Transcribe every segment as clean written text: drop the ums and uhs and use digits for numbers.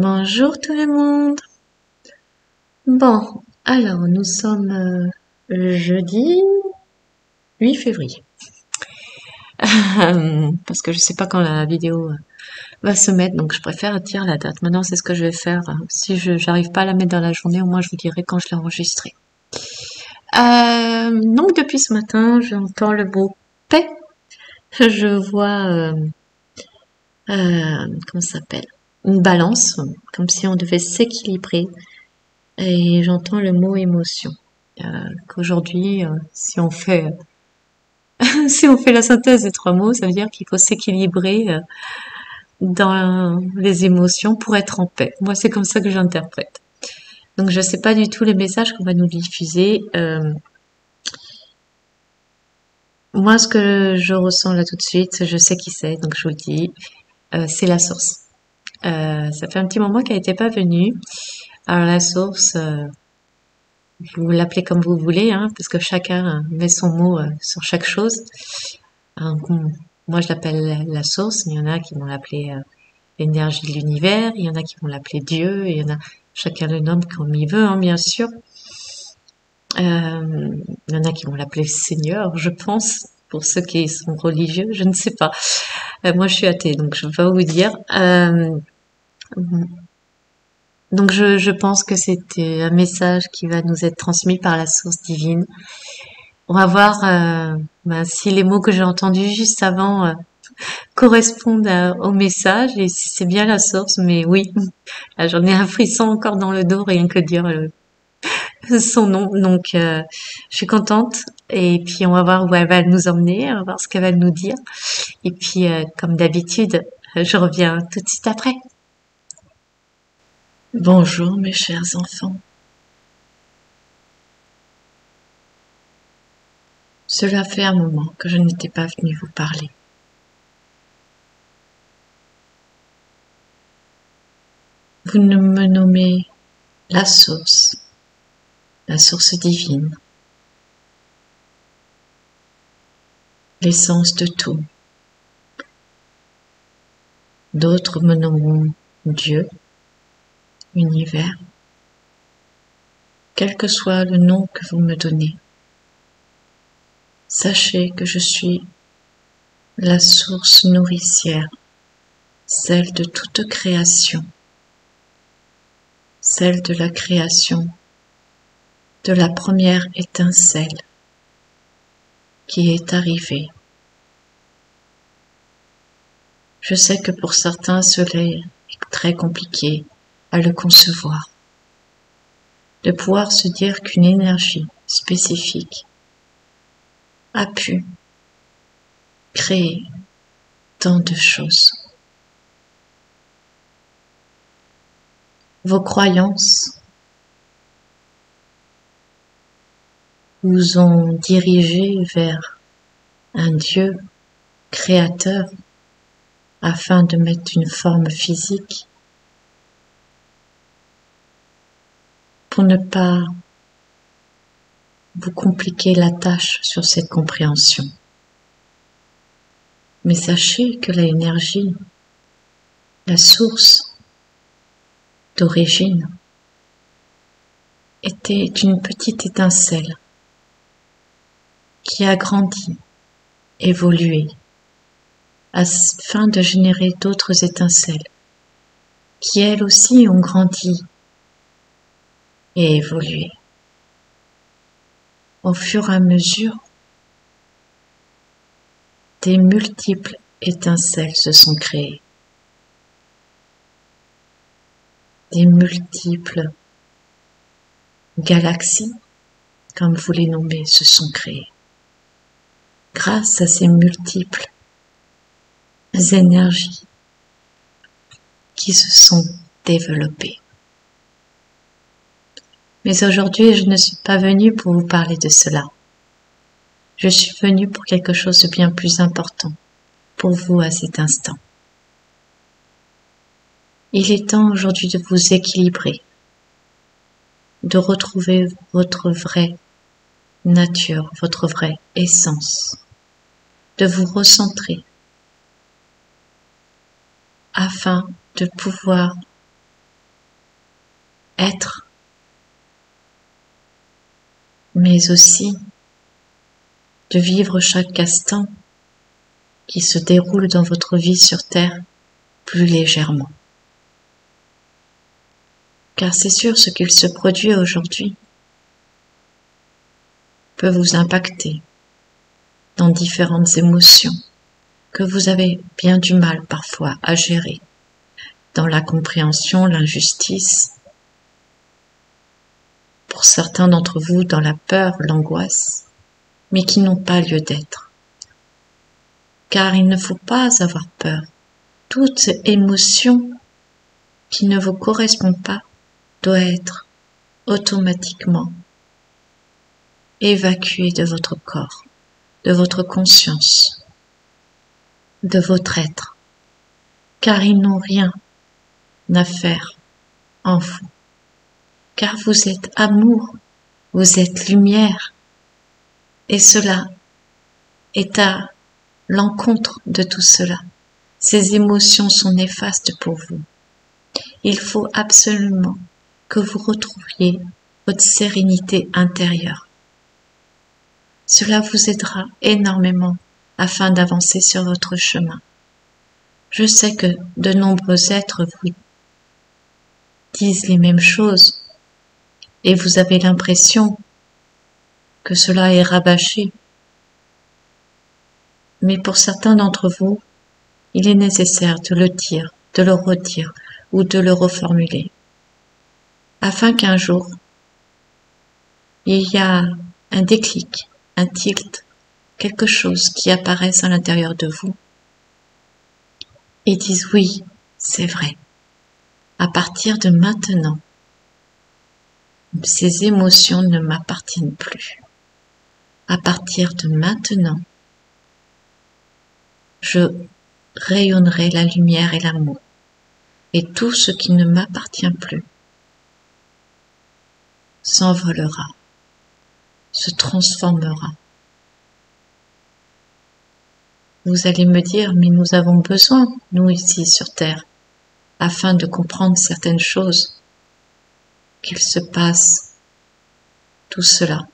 Bonjour tout le monde. Bon, alors nous sommes le jeudi 8 février. Parce que je sais pas quand la vidéo va se mettre, donc je préfère dire la date. Maintenant, c'est ce que je vais faire. Si je j'arrive pas à la mettre dans la journée, au moins je vous dirai quand je l'ai enregistrée. Donc depuis ce matin, j'entends le mot paix. Je vois comment ça s'appelle? Une balance, comme si on devait s'équilibrer. Et j'entends le mot émotion. Qu'aujourd'hui, si on fait si on fait la synthèse des trois mots, ça veut dire qu'il faut s'équilibrer dans les émotions pour être en paix. Moi, c'est comme ça que j'interprète. Donc, je sais pas du tout les messages qu'on va nous diffuser. Moi, ce que je ressens là tout de suite, je sais qui c'est, donc je vous le dis, c'est la source. Ça fait un petit moment qu'elle n'était pas venue. Alors la source, vous l'appelez comme vous voulez, hein, parce que chacun met son mot sur chaque chose. Moi, je l'appelle la source. Il y en a qui vont l'appeler l'énergie de l'univers. Il y en a qui vont l'appeler Dieu. Il y en a chacun le nomme comme il veut, hein, bien sûr. Il y en a qui vont l'appeler Seigneur, je pense, pour ceux qui sont religieux. Je ne sais pas. Moi, je suis athée, donc je ne vais pas vous dire. Donc, je pense que c'est un message qui va nous être transmis par la source divine. On va voir si les mots que j'ai entendus juste avant correspondent au message et si c'est bien la source. Mais oui, là, j'en ai un frisson encore dans le dos, rien que dire son nom. Donc, je suis contente. Et puis, on va voir où elle va nous emmener, on va voir ce qu'elle va nous dire. Et puis, comme d'habitude, je reviens tout de suite après. Bonjour, mes chers enfants. Cela fait un moment que je n'étais pas venue vous parler. Vous me nommez la source divine, l'essence de tout. D'autres me nommeront Dieu, univers, quel que soit le nom que vous me donnez. Sachez que je suis la source nourricière, celle de toute création, celle de la création, de la première étincelle qui est arrivée. Je sais que pour certains cela est très compliqué à le concevoir, de pouvoir se dire qu'une énergie spécifique a pu créer tant de choses. Vos croyances vous ont dirigé vers un Dieu créateur afin de mettre une forme physique pour ne pas vous compliquer la tâche sur cette compréhension. Mais sachez que l'énergie, la source d'origine, était une petite étincelle qui a grandi, évolué, afin de générer d'autres étincelles qui elles aussi ont grandi et évolué. Au fur et à mesure, des multiples étincelles se sont créées. Des multiples galaxies, comme vous les nommez, se sont créées. Grâce à ces multiples énergies qui se sont développées. Mais aujourd'hui, je ne suis pas venue pour vous parler de cela. Je suis venue pour quelque chose de bien plus important pour vous à cet instant. Il est temps aujourd'hui de vous équilibrer, de retrouver votre vraie nature, votre vraie essence, de vous recentrer afin de pouvoir être, mais aussi de vivre chaque instant qui se déroule dans votre vie sur Terre plus légèrement. Car c'est sûr, ce qu'il se produit aujourd'hui peut vous impacter dans différentes émotions que vous avez bien du mal parfois à gérer, dans la compréhension, l'injustice, pour certains d'entre vous dans la peur, l'angoisse, mais qui n'ont pas lieu d'être. Car il ne faut pas avoir peur. Toute émotion qui ne vous correspond pas doit être automatiquement évacuée de votre corps, de votre conscience, de votre être, car ils n'ont rien à faire en vous, car vous êtes amour, vous êtes lumière, et cela est à l'encontre de tout cela. Ces émotions sont néfastes pour vous. Il faut absolument que vous retrouviez votre sérénité intérieure. Cela vous aidera énormément afin d'avancer sur votre chemin. Je sais que de nombreux êtres vous disent les mêmes choses et vous avez l'impression que cela est rabâché. Mais pour certains d'entre vous, il est nécessaire de le dire, de le redire ou de le reformuler, afin qu'un jour, il y a un déclic, un tilt, quelque chose qui apparaisse à l'intérieur de vous et disent oui, c'est vrai. À partir de maintenant, ces émotions ne m'appartiennent plus. À partir de maintenant, je rayonnerai la lumière et l'amour. Et tout ce qui ne m'appartient plus s'envolera, se transformera. Vous allez me dire, mais nous avons besoin, nous ici sur Terre, afin de comprendre certaines choses, qu'il se passe tout cela.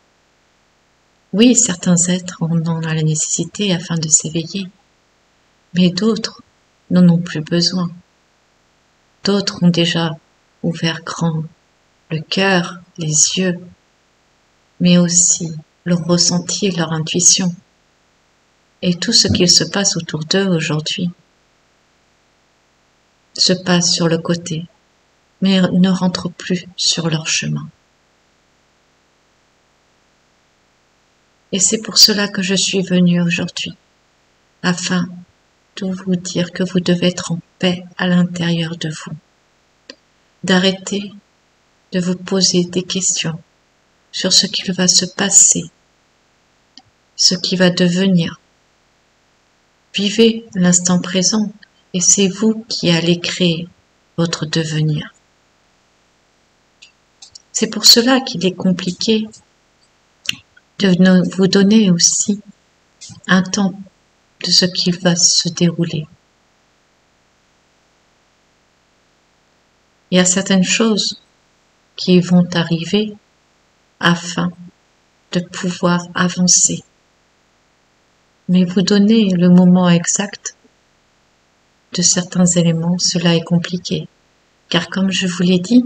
Oui, certains êtres en ont la nécessité afin de s'éveiller, mais d'autres n'en ont plus besoin. D'autres ont déjà ouvert grand le cœur, les yeux, mais aussi leur ressenti, leur intuition. Et tout ce qu'il se passe autour d'eux aujourd'hui se passe sur le côté, mais ne rentre plus sur leur chemin. Et c'est pour cela que je suis venue aujourd'hui, afin de vous dire que vous devez être en paix à l'intérieur de vous, d'arrêter de vous poser des questions sur ce qu'il va se passer, ce qui va devenir. Vivez l'instant présent et c'est vous qui allez créer votre devenir. C'est pour cela qu'il est compliqué de vous donner aussi un temps de ce qui va se dérouler. Il y a certaines choses qui vont arriver afin de pouvoir avancer. Mais vous donner le moment exact de certains éléments, cela est compliqué. Car comme je vous l'ai dit,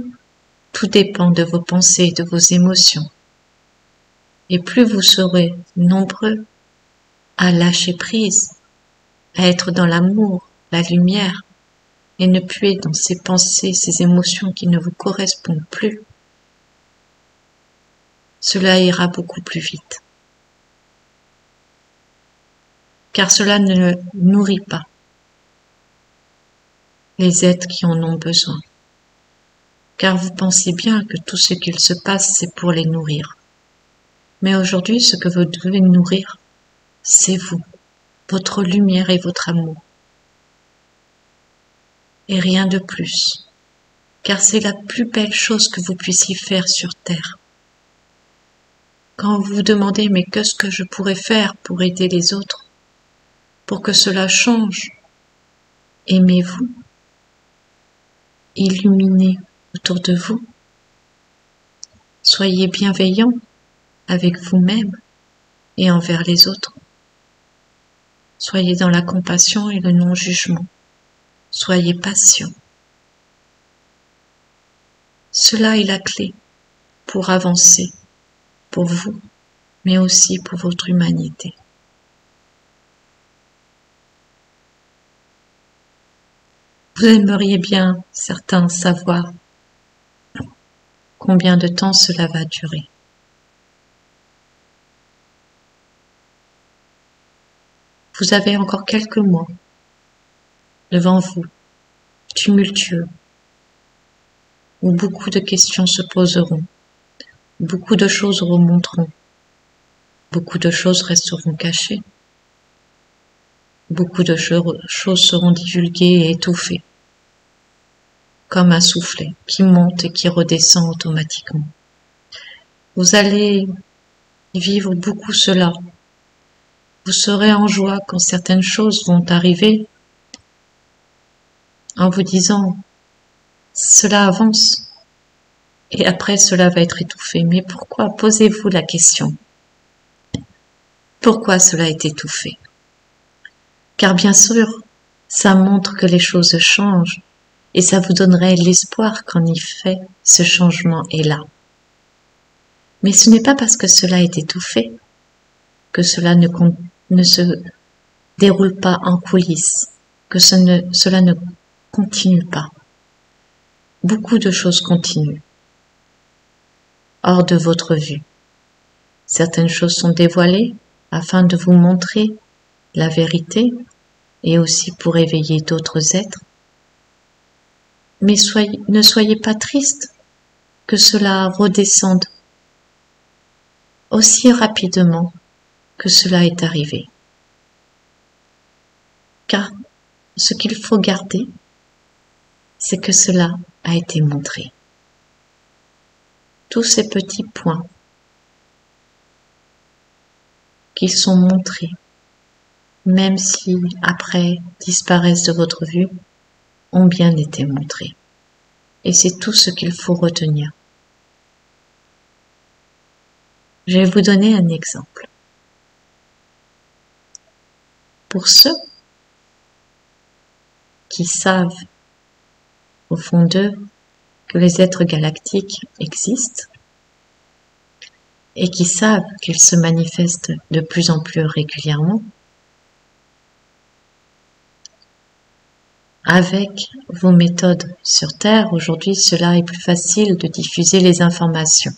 tout dépend de vos pensées, de vos émotions. Et plus vous serez nombreux à lâcher prise, à être dans l'amour, la lumière, et ne plus être dans ces pensées, ces émotions qui ne vous correspondent plus, cela ira beaucoup plus vite. Car cela ne nourrit pas les êtres qui en ont besoin. Car vous pensez bien que tout ce qu'il se passe, c'est pour les nourrir. Mais aujourd'hui, ce que vous devez nourrir, c'est vous, votre lumière et votre amour. Et rien de plus. Car c'est la plus belle chose que vous puissiez faire sur Terre. Quand vous vous demandez, mais qu'est-ce que je pourrais faire pour aider les autres, pour que cela change, aimez-vous, illuminez autour de vous Soyez bienveillant avec vous-même et envers les autres. Soyez dans la compassion et le non-jugement. Soyez patient. Cela est la clé pour avancer, pour vous, mais aussi pour votre humanité. Vous aimeriez bien, certains, savoir combien de temps cela va durer. Vous avez encore quelques mois devant vous, tumultueux, où beaucoup de questions se poseront, beaucoup de choses remonteront, beaucoup de choses resteront cachées, beaucoup de choses seront divulguées et étouffées, comme un soufflet qui monte et qui redescend automatiquement. Vous allez vivre beaucoup cela. Vous serez en joie quand certaines choses vont arriver, en vous disant « cela avance » et après cela va être étouffé. Mais pourquoi? Posez-vous la question. Pourquoi cela est étouffé? Car bien sûr, ça montre que les choses changent et ça vous donnerait l'espoir qu'en effet, ce changement est là. Mais ce n'est pas parce que cela est étouffé que cela ne se déroule pas en coulisses, que cela ne continue pas. Beaucoup de choses continuent, hors de votre vue. Certaines choses sont dévoilées afin de vous montrer la vérité et aussi pour éveiller d'autres êtres. Mais ne soyez pas triste que cela redescende aussi rapidement que cela est arrivé. Car ce qu'il faut garder, c'est que cela a été montré. Tous ces petits points qui sont montrés, même si après disparaissent de votre vue, ont bien été montrés. Et c'est tout ce qu'il faut retenir. Je vais vous donner un exemple. Pour ceux qui savent au fond d'eux que les êtres galactiques existent et qui savent qu'ils se manifestent de plus en plus régulièrement, avec vos méthodes sur Terre, aujourd'hui, cela est plus facile de diffuser les informations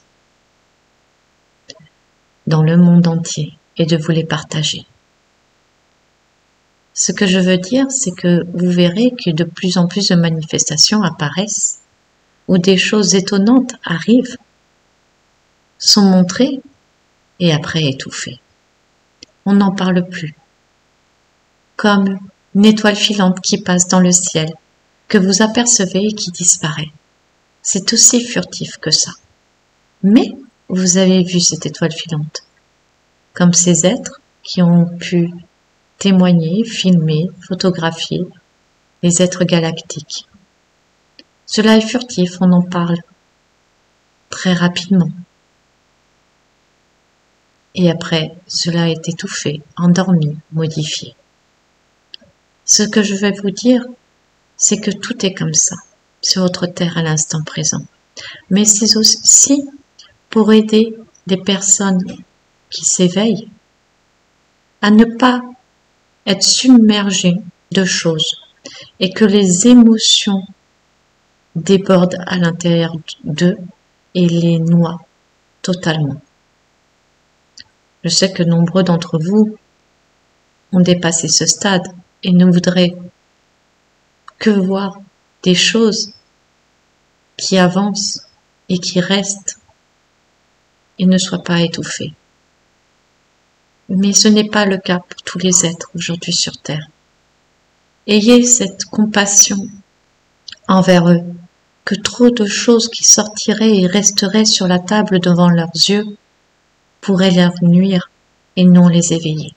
dans le monde entier et de vous les partager. Ce que je veux dire, c'est que vous verrez que de plus en plus de manifestations apparaissent, où des choses étonnantes arrivent, sont montrées et après étouffées. On n'en parle plus. Comme une étoile filante qui passe dans le ciel, que vous apercevez et qui disparaît. C'est aussi furtif que ça. Mais vous avez vu cette étoile filante, comme ces êtres qui ont pu témoigner, filmer, photographier les êtres galactiques. Cela est furtif, on en parle très rapidement. Et après, cela est étouffé, endormi, modifié. Ce que je vais vous dire, c'est que tout est comme ça, sur votre Terre à l'instant présent. Mais c'est aussi pour aider les personnes qui s'éveillent à ne pas être submergées de choses et que les émotions débordent à l'intérieur d'eux et les noient totalement. Je sais que nombreux d'entre vous ont dépassé ce stade et ne voudraient que voir des choses qui avancent et qui restent et ne soient pas étouffées. Mais ce n'est pas le cas pour tous les êtres aujourd'hui sur Terre. Ayez cette compassion envers eux, que trop de choses qui sortiraient et resteraient sur la table devant leurs yeux pourraient leur nuire et non les éveiller.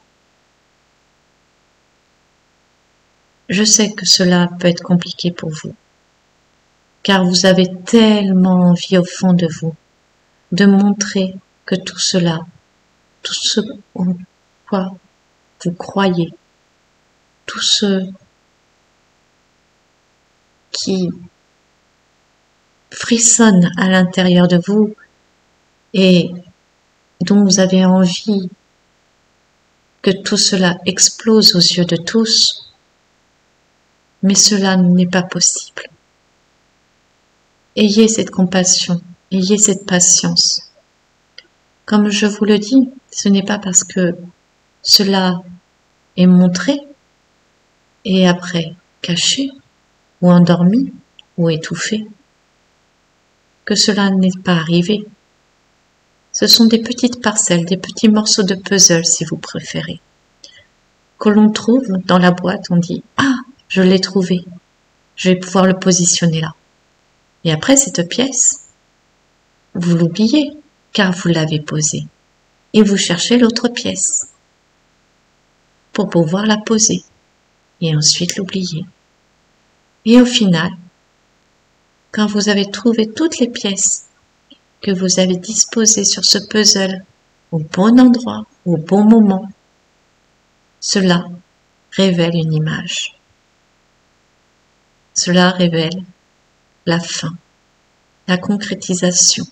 Je sais que cela peut être compliqué pour vous, car vous avez tellement envie au fond de vous de montrer que tout cela, tout ce en quoi vous croyez, tout ce qui frissonne à l'intérieur de vous et dont vous avez envie que tout cela explose aux yeux de tous, mais cela n'est pas possible. Ayez cette compassion, ayez cette patience. Comme je vous le dis, ce n'est pas parce que cela est montré et après caché ou endormi ou étouffé que cela n'est pas arrivé. Ce sont des petites parcelles, des petits morceaux de puzzle si vous préférez, que l'on trouve dans la boîte. On dit « Ah, je l'ai trouvé, je vais pouvoir le positionner là ». Et après cette pièce, vous l'oubliez car vous l'avez posée et vous cherchez l'autre pièce pour pouvoir la poser et ensuite l'oublier. Et au final, quand vous avez trouvé toutes les pièces que vous avez disposées sur ce puzzle au bon endroit, au bon moment, cela révèle une image. Cela révèle la fin, la concrétisation,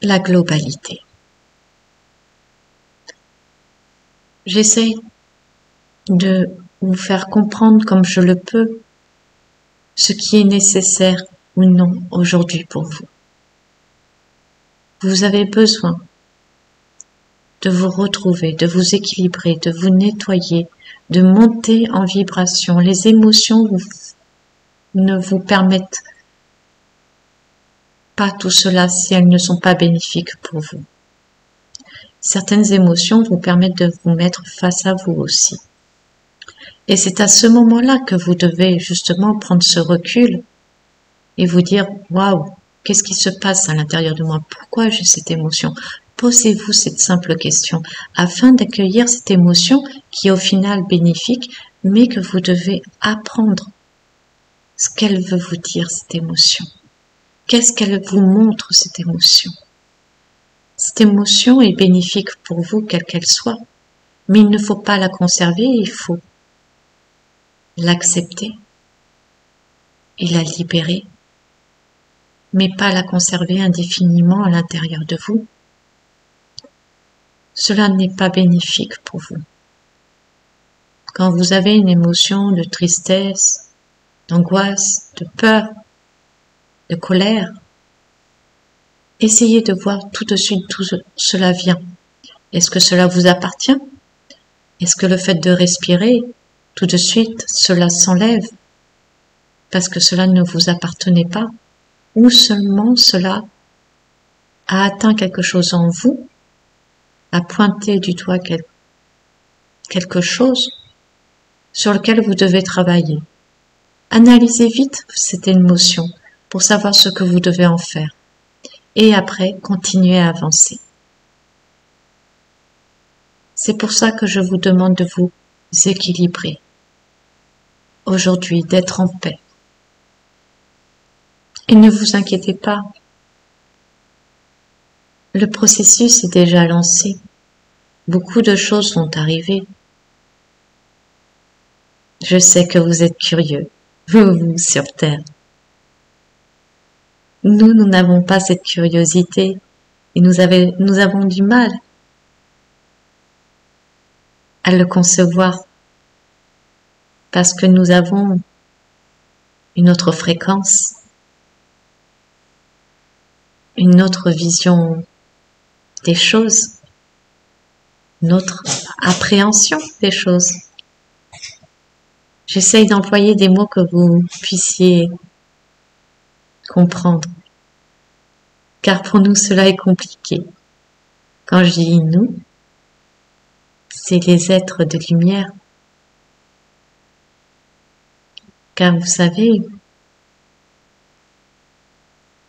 la globalité. J'essaie de vous faire comprendre comme je le peux ce qui est nécessaire ou non aujourd'hui pour vous. Vous avez besoin de vous retrouver, de vous équilibrer, de vous nettoyer, de monter en vibration. Les émotions ne vous permettent pas tout cela si elles ne sont pas bénéfiques pour vous. Certaines émotions vous permettent de vous mettre face à vous aussi. Et c'est à ce moment-là que vous devez justement prendre ce recul et vous dire « Waouh, qu'est-ce qui se passe à l'intérieur de moi? Pourquoi j'ai cette émotion ?» Posez-vous cette simple question afin d'accueillir cette émotion qui est au final bénéfique, mais que vous devez apprendre ce qu'elle veut vous dire, cette émotion. Qu'est-ce qu'elle vous montre, cette émotion? Cette émotion est bénéfique pour vous, quelle qu'elle soit, mais il ne faut pas la conserver, il faut l'accepter et la libérer, mais pas la conserver indéfiniment à l'intérieur de vous. Cela n'est pas bénéfique pour vous. Quand vous avez une émotion de tristesse, d'angoisse, de peur, de colère, essayez de voir tout de suite d'où cela vient. Est-ce que cela vous appartient? Est-ce que le fait de respirer, tout de suite, cela s'enlève parce que cela ne vous appartenait pas? Ou seulement cela a atteint quelque chose en vous, a pointé du doigt quelque chose sur lequel vous devez travailler? Analysez vite cette émotion pour savoir ce que vous devez en faire. Et après, continuez à avancer. C'est pour ça que je vous demande de vous équilibrer. Aujourd'hui, d'être en paix. Et ne vous inquiétez pas. Le processus est déjà lancé. Beaucoup de choses vont arriver. Je sais que vous êtes curieux, vous sur Terre. Nous n'avons pas cette curiosité et nous avons du mal à le concevoir parce que nous avons une autre fréquence, une autre vision des choses, une autre appréhension des choses. J'essaye d'employer des mots que vous puissiez comprendre, car pour nous cela est compliqué. Quand je dis nous, c'est les êtres de lumière. Car vous savez,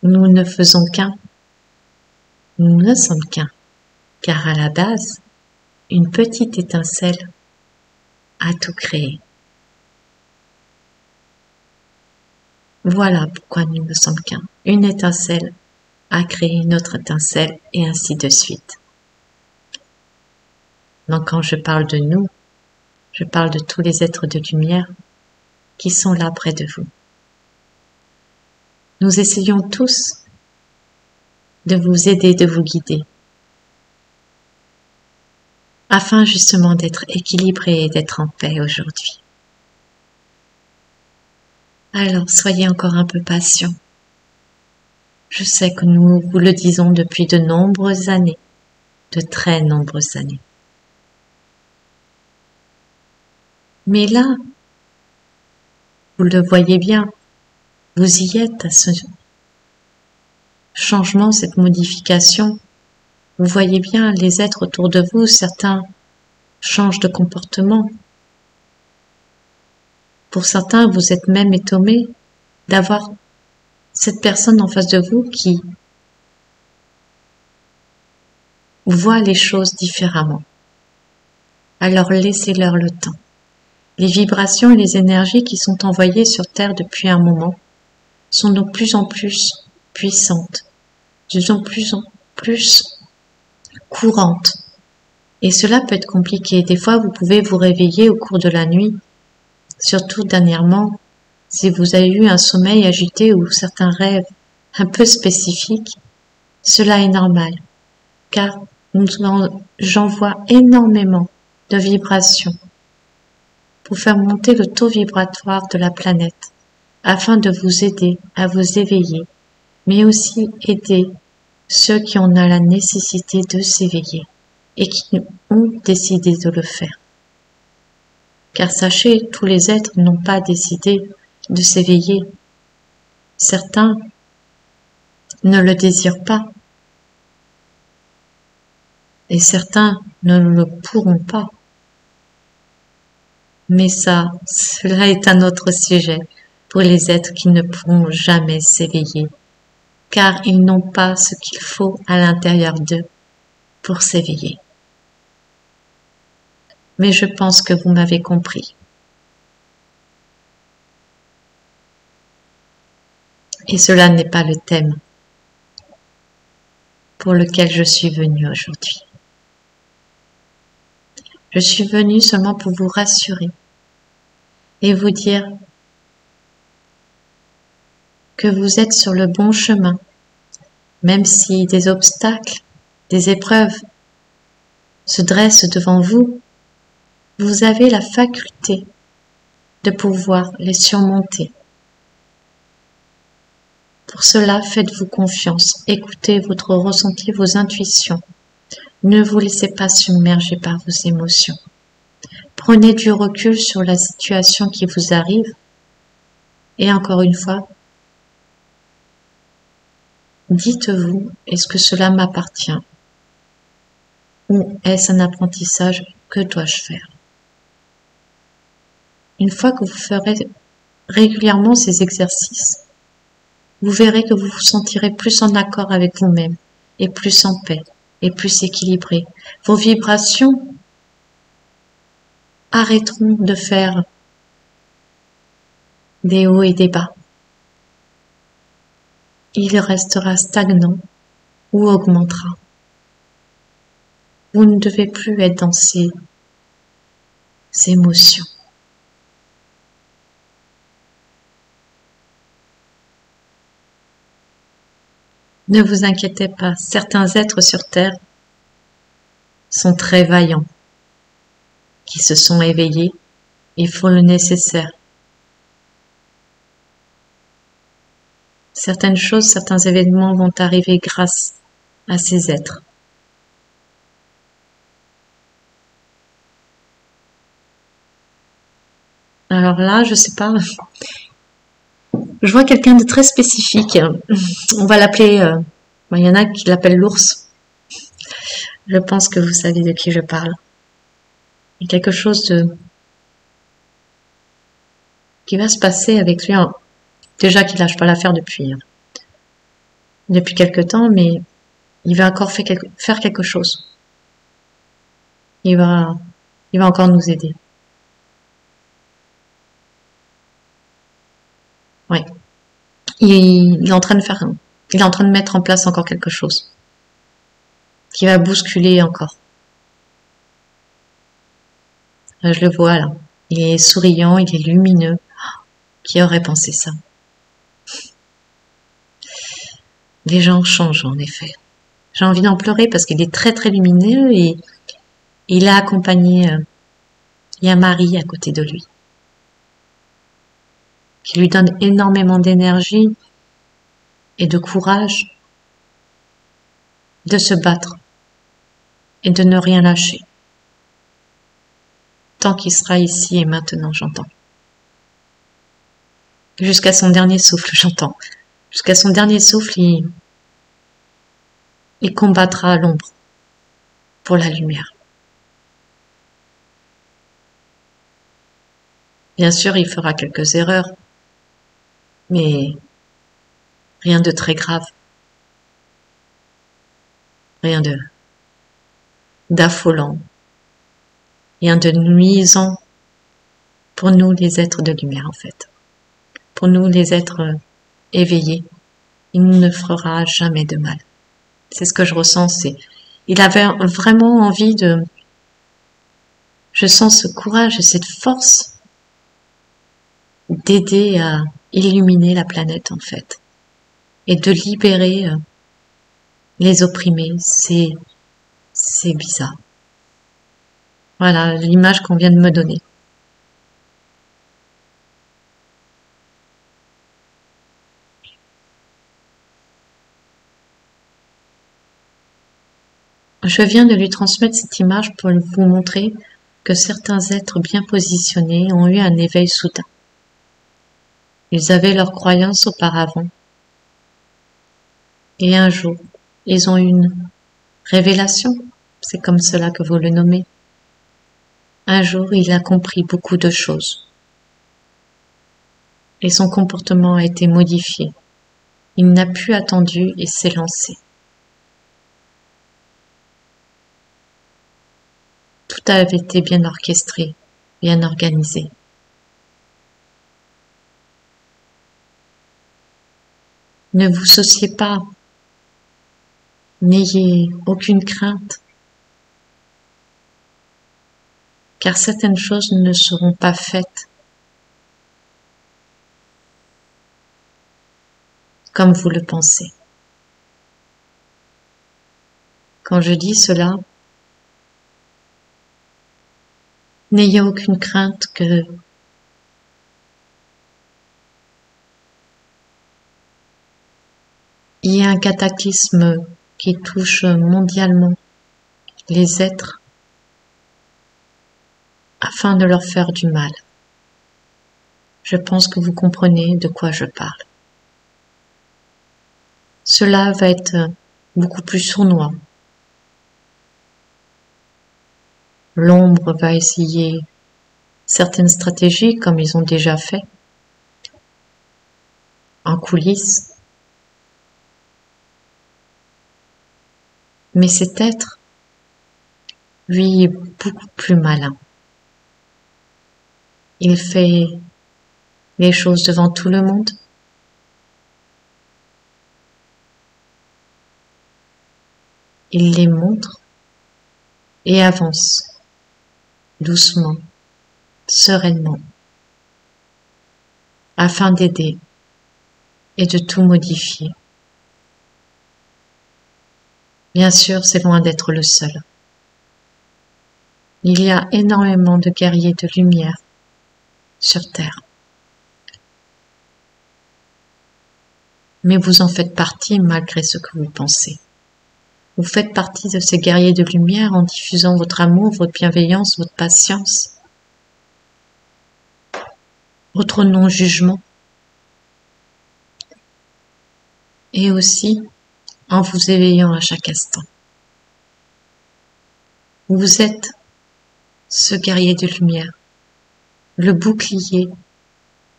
nous ne faisons qu'un. Nous ne sommes qu'un. Car à la base, une petite étincelle a tout créé. Voilà pourquoi nous ne sommes qu'un. Une étincelle a créé une autre étincelle et ainsi de suite. Donc quand je parle de nous, je parle de tous les êtres de lumière qui sont là près de vous. Nous essayons tous de vous aider, de vous guider, afin justement d'être équilibrés et d'être en paix aujourd'hui. Alors soyez encore un peu patients. Je sais que nous vous le disons depuis de nombreuses années, de très nombreuses années. Mais là, vous le voyez bien, vous y êtes à ce changement, cette modification. Vous voyez bien les êtres autour de vous, certains changent de comportement. Pour certains, vous êtes même étonnés d'avoir cette personne en face de vous qui voit les choses différemment. Alors laissez-leur le temps. Les vibrations et les énergies qui sont envoyées sur Terre depuis un moment sont de plus en plus puissantes, de plus en plus courantes. Et cela peut être compliqué. Des fois, vous pouvez vous réveiller au cours de la nuit, surtout dernièrement, si vous avez eu un sommeil agité ou certains rêves un peu spécifiques. Cela est normal, car j'envoie énormément de vibrations pour faire monter le taux vibratoire de la planète, afin de vous aider à vous éveiller, mais aussi aider ceux qui en ont la nécessité de s'éveiller et qui ont décidé de le faire. Car sachez, tous les êtres n'ont pas décidé de s'éveiller. Certains ne le désirent pas et certains ne le pourront pas. Mais ça, cela est un autre sujet pour les êtres qui ne pourront jamais s'éveiller, car ils n'ont pas ce qu'il faut à l'intérieur d'eux pour s'éveiller. Mais je pense que vous m'avez compris. Et cela n'est pas le thème pour lequel je suis venue aujourd'hui. Je suis venue seulement pour vous rassurer et vous dire que vous êtes sur le bon chemin, même si des obstacles, des épreuves se dressent devant vous, vous avez la faculté de pouvoir les surmonter. Pour cela, faites-vous confiance, écoutez votre ressenti, vos intuitions. Ne vous laissez pas submerger par vos émotions. Prenez du recul sur la situation qui vous arrive et encore une fois, dites-vous, est-ce que cela m'appartient ou est-ce un apprentissage? Que dois-je faire? Une fois que vous ferez régulièrement ces exercices, vous verrez que vous vous sentirez plus en accord avec vous-même et plus en paix et plus équilibré. Vos vibrations arrêteront de faire des hauts et des bas. Il restera stagnant ou augmentera. Vous ne devez plus être dans ces émotions. Ne vous inquiétez pas, certains êtres sur Terre sont très vaillants, qui se sont éveillés et font le nécessaire. Certaines choses, certains événements vont arriver grâce à ces êtres. Alors là, je sais pas, je vois quelqu'un de très spécifique. On va l'appeler, il y en a qui l'appellent l'ours. Je pense que vous savez de qui je parle. Il y a quelque chose qui va se passer avec lui. Déjà qu'il lâche pas l'affaire depuis quelque temps, mais il va encore faire quelque chose. Il va encore nous aider. Ouais. il est en train de faire, il est en train de mettre en place encore quelque chose qui va bousculer encore. Je le vois là. Il est souriant, il est lumineux. Qui aurait pensé ça? Les gens changent en effet. J'ai envie d'en pleurer parce qu'il est très très lumineux et il a accompagné, il y a Marie à côté de lui qui lui donne énormément d'énergie et de courage de se battre et de ne rien lâcher. Tant qu'il sera ici et maintenant, j'entends. Jusqu'à son dernier souffle, j'entends. Jusqu'à son dernier souffle, il combattra l'ombre pour la lumière. Bien sûr, il fera quelques erreurs, mais rien de très grave. Rien d'affolant. Rien de nuisant pour nous les êtres de lumière en fait. Pour nous les êtres éveillés, il ne fera jamais de mal. C'est ce que je ressens, il avait vraiment envie je sens ce courage et cette force d'aider à illuminer la planète en fait et de libérer les opprimés. C'est bizarre. Voilà l'image qu'on vient de me donner. Je viens de lui transmettre cette image pour vous montrer que certains êtres bien positionnés ont eu un éveil soudain. Ils avaient leurs croyances auparavant. Et un jour, ils ont eu une révélation. C'est comme cela que vous le nommez. Un jour, il a compris beaucoup de choses. Et son comportement a été modifié. Il n'a plus attendu et s'est lancé. Tout avait été bien orchestré, bien organisé. Ne vous souciez pas. N'ayez aucune crainte. Car certaines choses ne seront pas faites comme vous le pensez. Quand je dis cela, n'ayez aucune crainte que il y ait un cataclysme qui touche mondialement les êtres afin de leur faire du mal. Je pense que vous comprenez de quoi je parle. Cela va être beaucoup plus sournois. L'ombre va essayer certaines stratégies comme ils ont déjà fait en coulisses. Mais cet être, lui, est beaucoup plus malin. Il fait les choses devant tout le monde. Il les montre et avance doucement, sereinement, afin d'aider et de tout modifier. Bien sûr, c'est loin d'être le seul. Il y a énormément de guerriers de lumière sur Terre. Mais vous en faites partie malgré ce que vous pensez. Vous faites partie de ces guerriers de lumière en diffusant votre amour, votre bienveillance, votre patience, votre non-jugement. Et aussi en vous éveillant à chaque instant. Vous êtes ce guerrier de lumière. Le bouclier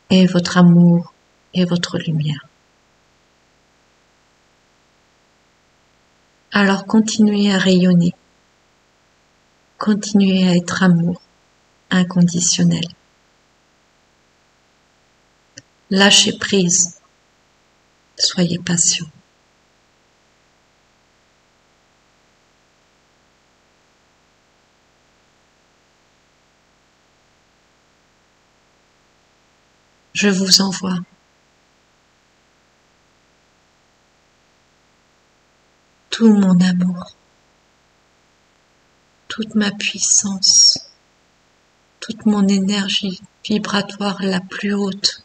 est votre amour et votre lumière. Alors continuez à rayonner. Continuez à être amour inconditionnel. Lâchez prise Soyez patient. Je vous envoie tout mon amour, toute ma puissance, toute mon énergie vibratoire la plus haute,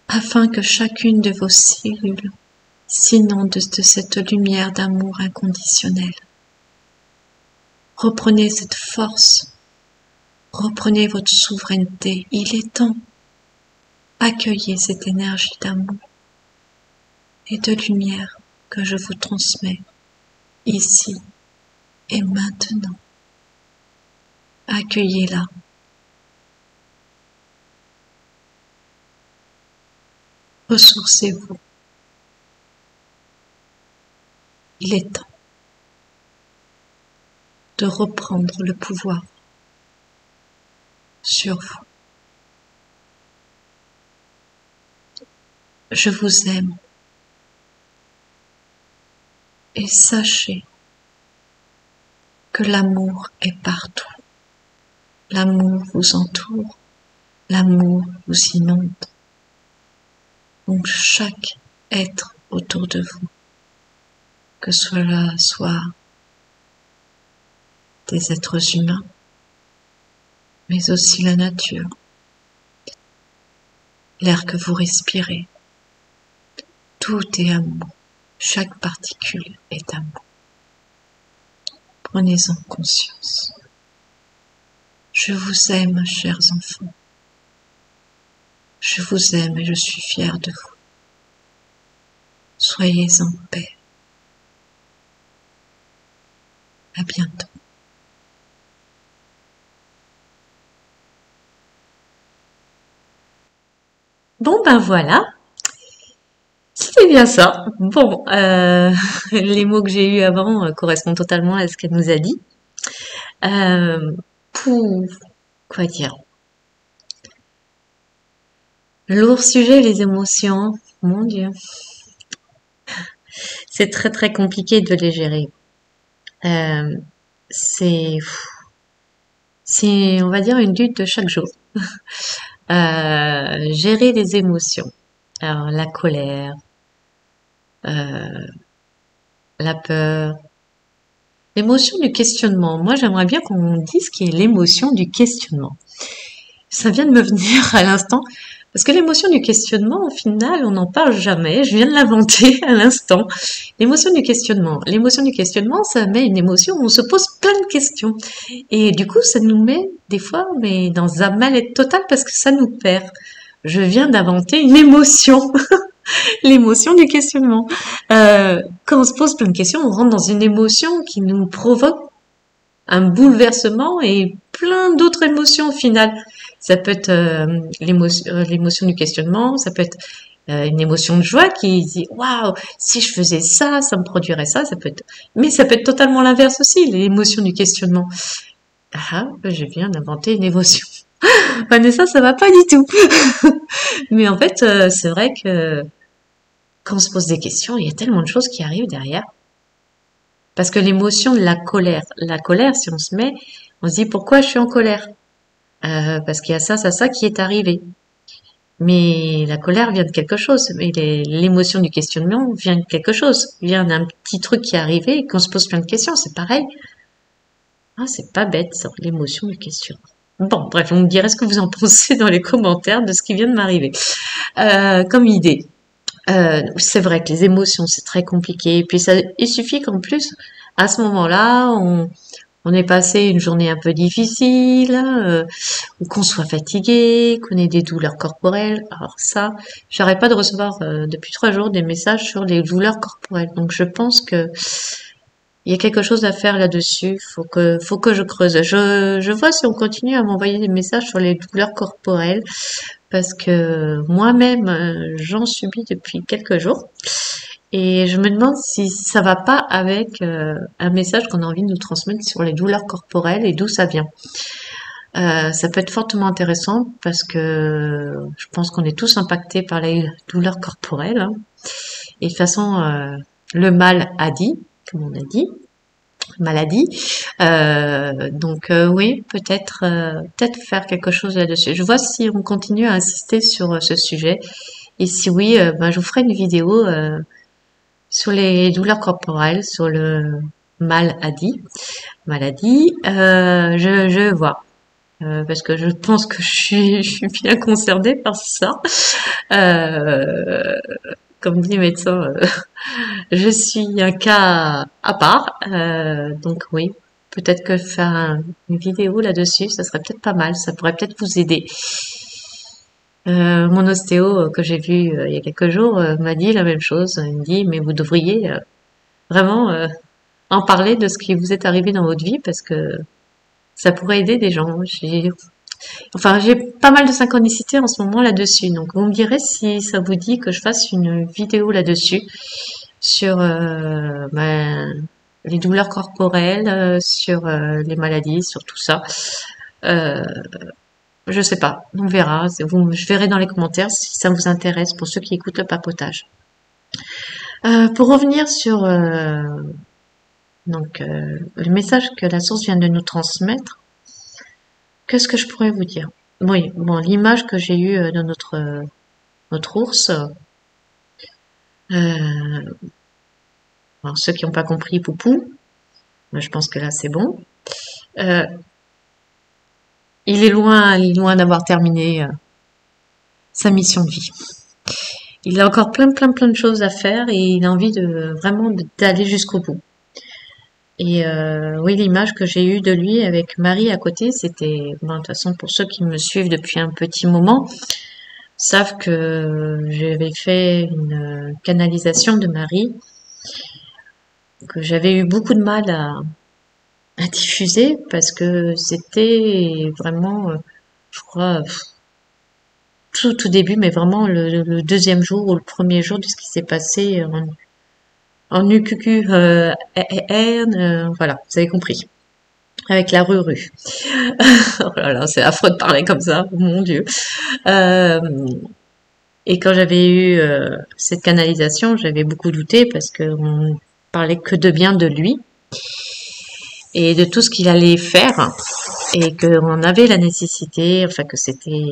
afin que chacune de vos cellules s'inonde de cette lumière d'amour inconditionnel. Reprenez cette force, reprenez votre souveraineté, il est temps. Accueillez cette énergie d'amour et de lumière que je vous transmets ici et maintenant. Accueillez-la. Ressourcez-vous. Il est temps de reprendre le pouvoir sur vous. Je vous aime et sachez que l'amour est partout. L'amour vous entoure, l'amour vous inonde. Donc chaque être autour de vous, que cela soit des êtres humains, mais aussi la nature, l'air que vous respirez, tout est amour, chaque particule est amour. Prenez-en conscience. Je vous aime, chers enfants. Je vous aime et je suis fière de vous. Soyez en paix. À bientôt. Bon ben voilà, c'était bien ça. Bon, les mots que j'ai eus avant correspondent totalement à ce qu'elle nous a dit. Pour quoi dire? Lourd sujet, les émotions. Mon Dieu, c'est très très compliqué de les gérer. Euh, c'est, c'est, on va dire, une lutte de chaque jour. Gérer les émotions. Alors, la colère, euh, la peur, l'émotion du questionnement. Moi, j'aimerais bien qu'on dise ce qui est l'émotion du questionnement. Ça vient de me venir à l'instant. Parce que l'émotion du questionnement, au final, on n'en parle jamais. Je viens de l'inventer à l'instant. L'émotion du questionnement. L'émotion du questionnement, ça met une émotion où on se pose plein de questions. Et du coup, ça nous met, des fois, mais dans un mal-être total parce que ça nous perd. Je viens d'inventer une émotion. L'émotion du questionnement. Quand on se pose plein de questions, on rentre dans une émotion qui nous provoque un bouleversement et plein d'autres émotions au final. Ça peut être l'émotion du questionnement, ça peut être une émotion de joie qui dit waouh, si je faisais ça, ça me produirait ça. Ça peut être, mais ça peut être totalement l'inverse aussi, l'émotion du questionnement. Ah, je viens d'inventer une émotion. Vanessa, ça va pas du tout. Mais en fait, c'est vrai que quand on se pose des questions, il y a tellement de choses qui arrivent derrière. Parce que l'émotion de la colère, si on se met, on se dit pourquoi je suis en colère? Parce qu'il y a ça qui est arrivé. Mais la colère vient de quelque chose. Mais l'émotion du questionnement vient de quelque chose. Vient d'un petit truc qui est arrivé et qu'on se pose plein de questions. C'est pareil. Ah, c'est pas bête, ça, l'émotion du questionnement. Bon, bref, vous me direz ce que vous en pensez dans les commentaires de ce qui vient de m'arriver. Comme idée. C'est vrai que les émotions, c'est très compliqué. Et puis ça, il suffit qu'en plus, à ce moment-là, on ait passé une journée un peu difficile, ou qu'on soit fatigué, qu'on ait des douleurs corporelles. Alors ça, j'arrête pas de recevoir depuis 3 jours des messages sur les douleurs corporelles. Donc je pense que il y a quelque chose à faire là-dessus. Faut que je creuse. Je vois si on continue à m'envoyer des messages sur les douleurs corporelles parce que moi-même j'en subis depuis quelques jours et je me demande si ça va pas avec un message qu'on a envie de nous transmettre sur les douleurs corporelles et d'où ça vient. Ça peut être fortement intéressant parce que je pense qu'on est tous impactés par les douleurs corporelles, hein. Et de toute façon, le mal a dit, comme on a dit, maladie. Donc oui, peut-être faire quelque chose là-dessus. Je vois si on continue à insister sur ce sujet. Et si oui, ben, je vous ferai une vidéo sur les douleurs corporelles, sur le maladie. Je vais voir. Parce que je pense que je suis bien concernée par ça. Euh, Comme dit le médecin, je suis un cas à part. Donc oui, peut-être que faire une vidéo là-dessus, ça serait peut-être pas mal. Ça pourrait peut-être vous aider. Mon ostéo que j'ai vu il y a quelques jours m'a dit la même chose. Il me dit, mais vous devriez vraiment en parler de ce qui vous est arrivé dans votre vie parce que ça pourrait aider des gens. J'ai pas mal de synchronicité en ce moment là-dessus. Donc, vous me direz si ça vous dit que je fasse une vidéo là-dessus sur les douleurs corporelles, sur les maladies, sur tout ça. Euh, je sais pas, on verra. Je verrai dans les commentaires si ça vous intéresse pour ceux qui écoutent le papotage. Pour revenir sur le message que la source vient de nous transmettre, qu'est-ce que je pourrais vous dire? Oui, bon, l'image que j'ai eue de notre ours, alors ceux qui n'ont pas compris Poupou, je pense que là c'est bon. Euh, il est loin d'avoir terminé sa mission de vie. Il a encore plein de choses à faire et il a envie d'aller jusqu'au bout. Et oui, l'image que j'ai eue de lui avec Marie à côté, c'était, de toute façon, pour ceux qui me suivent depuis un petit moment, savent que j'avais fait une canalisation de Marie, que j'avais eu beaucoup de mal à diffuser parce que c'était vraiment, je crois, tout début, mais vraiment le deuxième jour ou le premier jour de ce qui s'est passé en UQQ, voilà, vous avez compris. Avec la rue. Oh là là, c'est affreux de parler comme ça, oh mon Dieu. Euh, et quand j'avais eu cette canalisation, j'avais beaucoup douté parce qu'on parlait que de bien de lui et de tout ce qu'il allait faire et qu'on avait la nécessité, enfin que c'était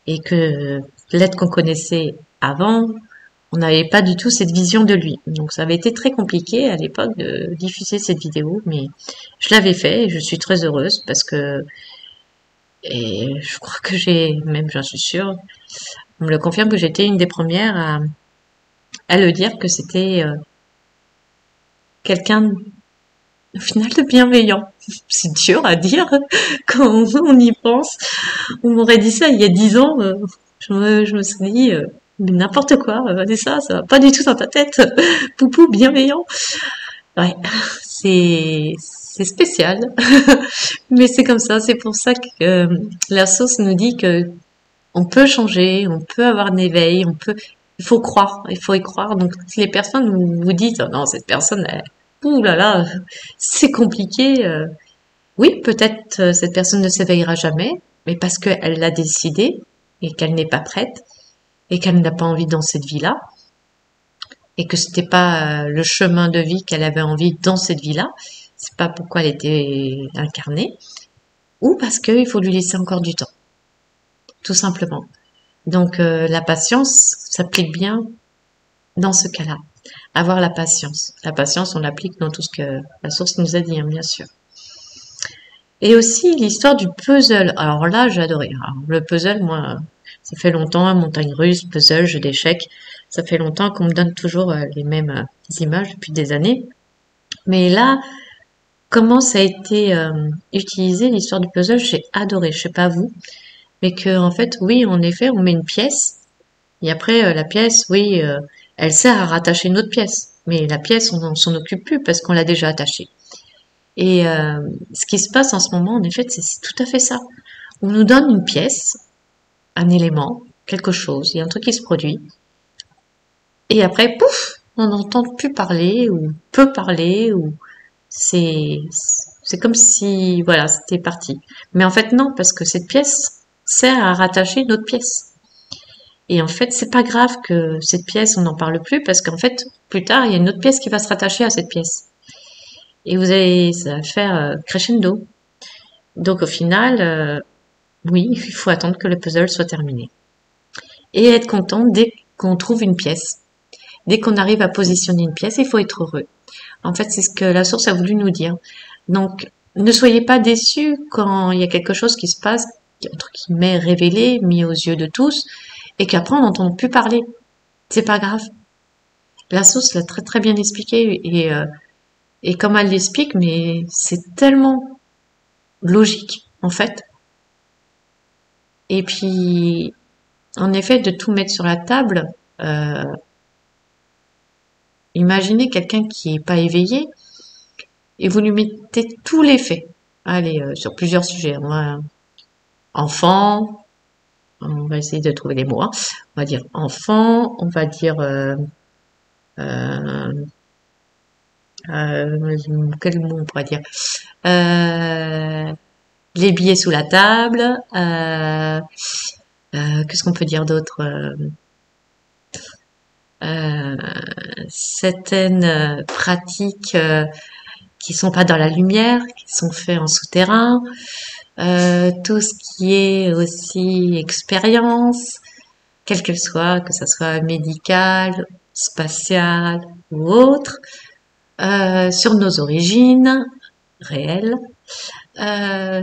et que l'aide qu'on connaissait avant, on n'avait pas du tout cette vision de lui. Donc ça avait été très compliqué à l'époque de diffuser cette vidéo, mais je l'avais fait et je suis très heureuse parce que et je crois que j'en suis sûre, on me le confirme que j'étais une des premières à le dire que c'était quelqu'un au final de bienveillant. C'est dur à dire quand on y pense. On m'aurait dit ça il y a 10 ans, je me serais dit mais n'importe quoi, ça va pas du tout dans ta tête. Poupou bienveillant. Ouais, c'est spécial, mais c'est comme ça. C'est pour ça que la source nous dit que on peut changer, on peut avoir un éveil, il faut croire, il faut y croire. Donc si les personnes vous dites oh non cette personne, ouh là là, c'est compliqué. Oui, peut-être cette personne ne s'éveillera jamais, mais parce qu'elle l'a décidé et qu'elle n'est pas prête et qu'elle n'a pas envie dans cette vie-là et que c'était pas le chemin de vie qu'elle avait envie dans cette vie-là. C'est pas pourquoi elle était incarnée ou parce qu'il faut lui laisser encore du temps, tout simplement. Donc la patience s'applique bien dans ce cas-là. Avoir la patience. La patience, on l'applique dans tout ce que la source nous a dit, hein, bien sûr. Et aussi l'histoire du puzzle. Alors là, j'ai adoré. Alors, le puzzle, moi, ça fait longtemps, montagne russe, puzzle, jeu d'échecs. Ça fait longtemps qu'on me donne toujours les mêmes images depuis des années. Mais là, comment ça a été utilisé l'histoire du puzzle, j'ai adoré. Je sais pas vous, mais que en fait, oui, en effet, on met une pièce et après la pièce, oui, elle sert à rattacher une autre pièce. Mais la pièce, on s'en occupe plus parce qu'on l'a déjà attachée. Et ce qui se passe en ce moment, en effet, c'est tout à fait ça. On nous donne une pièce, un élément, quelque chose, il y a un truc qui se produit, et après, pouf, on n'entend plus parler ou peu parler ou c'est C'est comme si, voilà, c'était parti. Mais en fait, non, parce que cette pièce sert à rattacher une autre pièce. Et en fait, c'est pas grave que cette pièce, on n'en parle plus, parce qu'en fait, plus tard, il y a une autre pièce qui va se rattacher à cette pièce. Et ça va faire crescendo. Donc au final, oui, il faut attendre que le puzzle soit terminé. Et être content dès qu'on trouve une pièce. Dès qu'on arrive à positionner une pièce, il faut être heureux. En fait, c'est ce que la source a voulu nous dire. Donc, ne soyez pas déçus quand il y a quelque chose qui se passe, entre guillemets, révélé, mis aux yeux de tous, et qu'après on n'entend plus parler. C'est pas grave. La source l'a très très bien expliqué, et comme elle l'explique, mais c'est tellement logique, en fait. Et puis, en effet, de tout mettre sur la table, euh, imaginez quelqu'un qui est pas éveillé, et vous lui mettez tous les faits. Allez, sur plusieurs sujets. Enfant, on va essayer de trouver des mots. Hein. On va dire enfant, on va dire euh, quel mot on pourrait dire les billets sous la table. Qu'est-ce qu'on peut dire d'autre euh, certaines pratiques qui sont pas dans la lumière, qui sont faites en souterrain. Tout ce qui est aussi expérience, quelle qu'elle soit, que ça soit médicale, spatiale ou autre, sur nos origines réelles,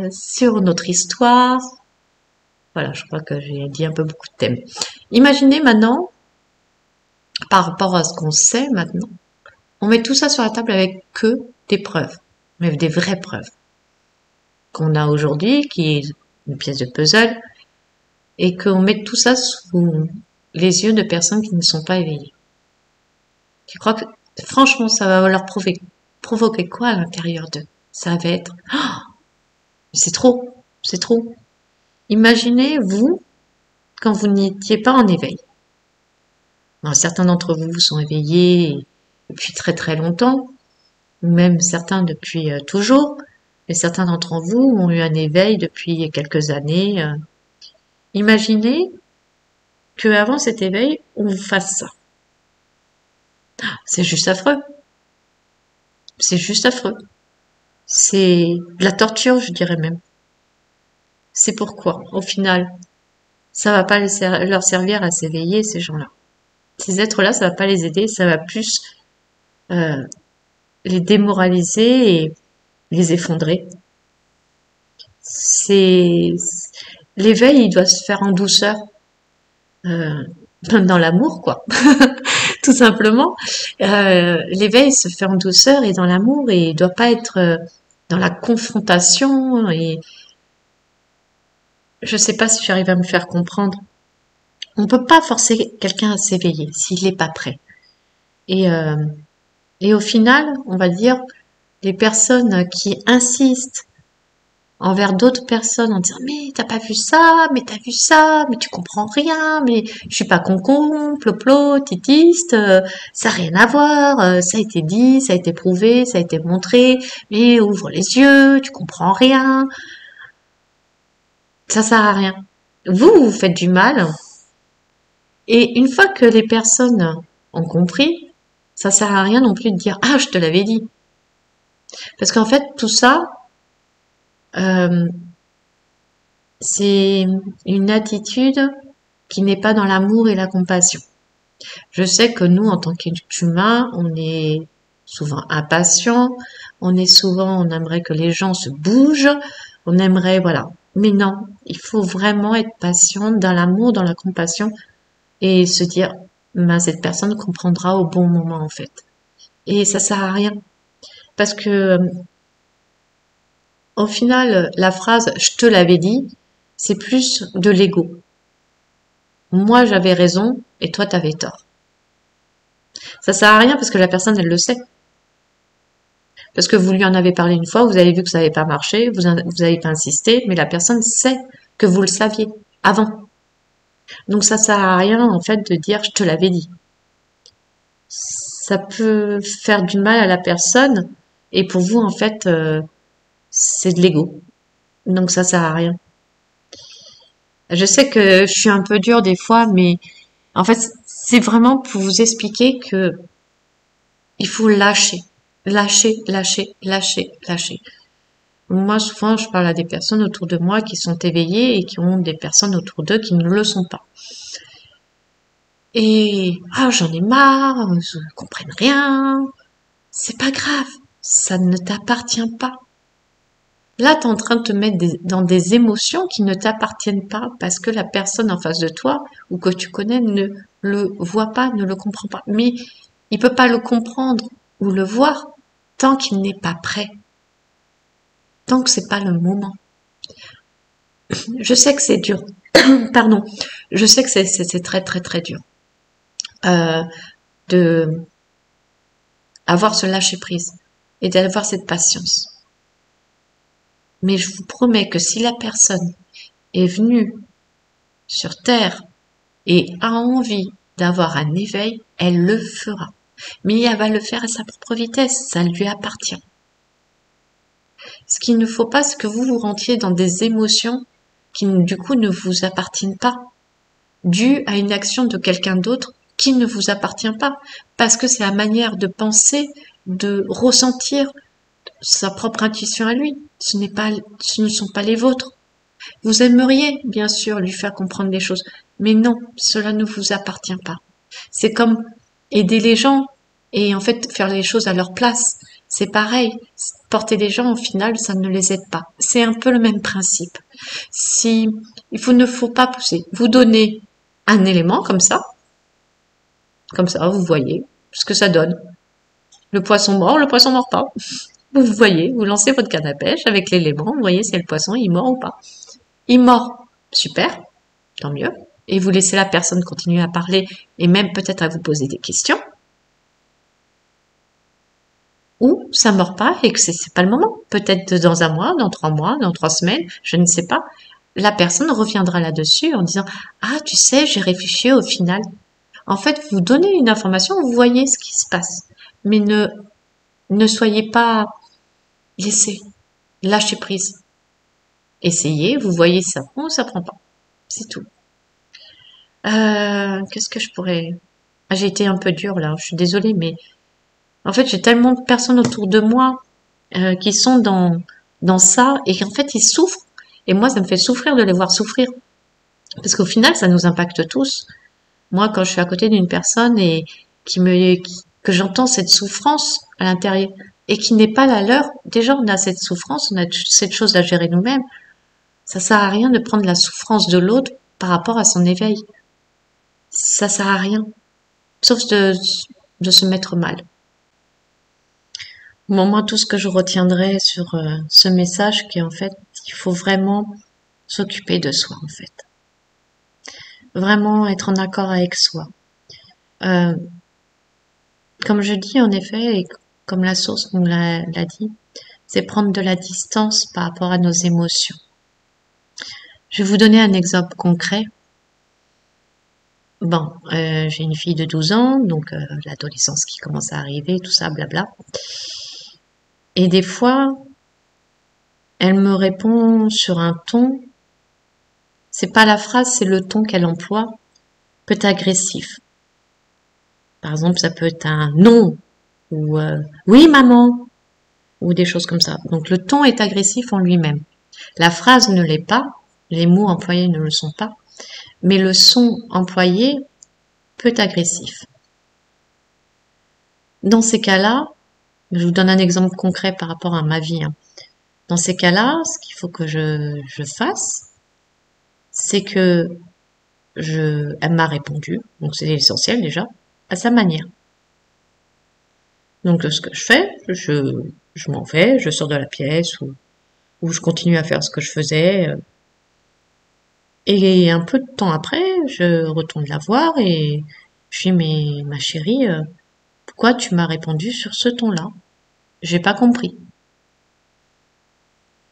sur notre histoire. Voilà, je crois que j'ai dit un peu beaucoup de thèmes. Imaginez maintenant, par rapport à ce qu'on sait maintenant, on met tout ça sur la table avec que des preuves, mais des vraies preuves qu'on a aujourd'hui, qui est une pièce de puzzle, et qu'on mette tout ça sous les yeux de personnes qui ne sont pas éveillées. Je crois que, franchement, ça va leur provoquer quoi à l'intérieur d'eux? Ça va être, oh, c'est trop, c'est trop. Imaginez, vous, quand vous n'étiez pas en éveil. Alors, certains d'entre vous sont éveillés depuis très très longtemps, même certains depuis toujours, et certains d'entre vous ont eu un éveil depuis quelques années. Imaginez que avant cet éveil, on vous fasse ça. C'est juste affreux. C'est juste affreux. C'est de la torture, je dirais même. C'est pourquoi, au final, ça va pas leur servir à s'éveiller, ces gens-là. Ces êtres-là, ça va pas les aider, ça va plus euh, les démoraliser et les effondrer. C'est l'éveil, il doit se faire en douceur, euh, dans l'amour, quoi. Tout simplement. L'éveil se fait en douceur et dans l'amour et il doit pas être dans la confrontation et je sais pas si j'arrive à me faire comprendre. On peut pas forcer quelqu'un à s'éveiller s'il n'est pas prêt. Et, euh, et au final, on va dire, les personnes qui insistent envers d'autres personnes en disant mais t'as pas vu ça, mais t'as vu ça, mais tu comprends rien, mais je suis pas concon, ploplo, titiste, ça a rien à voir, ça a été dit, ça a été prouvé, ça a été montré, mais ouvre les yeux, tu comprends rien, ça sert à rien. Vous faites du mal, et une fois que les personnes ont compris, ça sert à rien non plus de dire ah je te l'avais dit, parce qu'en fait tout ça euh, c'est une attitude qui n'est pas dans l'amour et la compassion. Je sais que nous, en tant qu'humains, on est souvent impatients, on aimerait que les gens se bougent, on aimerait, voilà. Mais non, il faut vraiment être patient dans l'amour, dans la compassion et se dire, ben, cette personne comprendra au bon moment, en fait. Et ça sert à rien. Parce que, au final, la phrase, je te l'avais dit, c'est plus de l'ego. Moi, j'avais raison et toi, t'avais tort. Ça sert à rien parce que la personne, elle le sait. Parce que vous lui en avez parlé une fois, vous avez vu que ça n'avait pas marché, vous avez pas insisté, mais la personne sait que vous le saviez avant. Donc ça sert à rien, en fait, de dire je te l'avais dit. Ça peut faire du mal à la personne et pour vous, en fait, c'est de l'ego. Donc ça sert à rien. Je sais que je suis un peu dure des fois, mais en fait, c'est vraiment pour vous expliquer que il faut lâcher. Lâcher, lâcher, lâcher, lâcher. Moi, souvent, je parle à des personnes autour de moi qui sont éveillées et qui ont des personnes autour d'eux qui ne le sont pas. Et, ah, j'en ai marre, je ne comprends rien. C'est pas grave. Ça ne t'appartient pas. Là, tu es en train de te mettre dans des émotions qui ne t'appartiennent pas parce que la personne en face de toi ou que tu connais ne le voit pas, ne le comprend pas. Mais il peut pas le comprendre ou le voir tant qu'il n'est pas prêt, tant que c'est pas le moment. Je sais que c'est dur. Pardon. Je sais que c'est très très très dur euh, de avoir ce lâcher prise et d'avoir cette patience. Mais je vous promets que si la personne est venue sur Terre et a envie d'avoir un éveil, elle le fera. Mais elle va le faire à sa propre vitesse, ça lui appartient. Ce qu'il ne faut pas, c'est que vous vous rentiez dans des émotions qui, du coup, ne vous appartiennent pas, dues à une action de quelqu'un d'autre qui ne vous appartient pas, parce que c'est la manière de penser, de ressentir sa propre intuition à lui. Ce ne sont pas les vôtres. Vous aimeriez, bien sûr, lui faire comprendre des choses, mais non, cela ne vous appartient pas. C'est comme aider les gens et en fait faire les choses à leur place. C'est pareil. Porter les gens, au final, ça ne les aide pas. C'est un peu le même principe. Si ne faut pas pousser, vous donnez un élément comme ça, vous voyez ce que ça donne. Le poisson mord pas. Vous voyez, vous lancez votre canne à pêche avec l'élément, vous voyez si le poisson il mord ou pas. Il mord, super, tant mieux. Et vous laissez la personne continuer à parler et même peut-être à vous poser des questions. Ou ça mord pas et que c'est pas le moment. Peut-être dans un mois, dans 3 semaines, je ne sais pas. La personne reviendra là-dessus en disant ah tu sais j'ai réfléchi au final. En fait vous donnez une information, vous voyez ce qui se passe, mais ne soyez pas laissés, lâchez prise. Essayez, vous voyez ça prend ou ça prend pas, c'est tout. Qu'est-ce que je pourrais... Ah, j'ai été un peu dure là, je suis désolée, mais en fait, j'ai tellement de personnes autour de moi qui sont dans ça et qu'en fait, ils souffrent. Et moi, ça me fait souffrir de les voir souffrir. Parce qu'au final, ça nous impacte tous. Moi, quand je suis à côté d'une personne et que j'entends cette souffrance à l'intérieur et qui n'est pas la leur, déjà, on a cette souffrance, on a cette chose à gérer nous-mêmes. Ça sert à rien de prendre la souffrance de l'autre par rapport à son éveil. Ça sert à rien. Sauf de se mettre mal. Bon, moi, tout ce que je retiendrai sur ce message, qui est en fait, il faut vraiment s'occuper de soi, en fait. Vraiment être en accord avec soi. Euh, comme je dis, en effet, et comme la source nous l'a dit, c'est prendre de la distance par rapport à nos émotions. Je vais vous donner un exemple concret. Bon, j'ai une fille de 12 ans, donc l'adolescence qui commence à arriver, tout ça, blabla. Et des fois, elle me répond sur un ton, c'est pas la phrase, c'est le ton qu'elle emploie, peut être agressif. Par exemple, ça peut être un non ou oui maman ou des choses comme ça. Donc le ton est agressif en lui-même. La phrase ne l'est pas, les mots employés ne le sont pas, mais le son employé peut être agressif. Dans ces cas-là, je vous donne un exemple concret par rapport à ma vie. Dans ces cas-là, ce qu'il faut que je fasse, c'est que elle m'a répondu, donc c'est l'essentiel déjà, à sa manière. Donc ce que je fais, je m'en vais, je sors de la pièce ou je continue à faire ce que je faisais. Et un peu de temps après, je retourne la voir et je dis mais ma chérie, pourquoi tu m'as répondu sur ce ton-là? J'ai pas compris.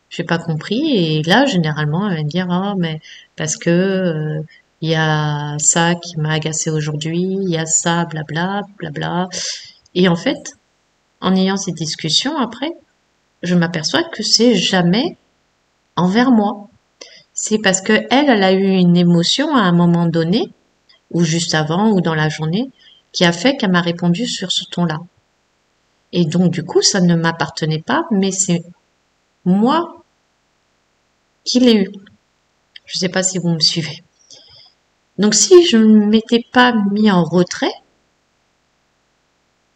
J'ai pas compris et là généralement elle va me dire ah mais parce que il y a ça qui m'a agacé aujourd'hui, il y a ça blabla blabla et en fait en ayant ces discussions après je m'aperçois que c'est jamais envers moi. C'est parce que elle a eu une émotion à un moment donné, ou juste avant, ou dans la journée, qui a fait qu'elle m'a répondu sur ce ton-là. Et donc, du coup, ça ne m'appartenait pas, mais c'est moi qui l'ai eu. Je ne sais pas si vous me suivez. Donc, si je ne m'étais pas mis en retrait,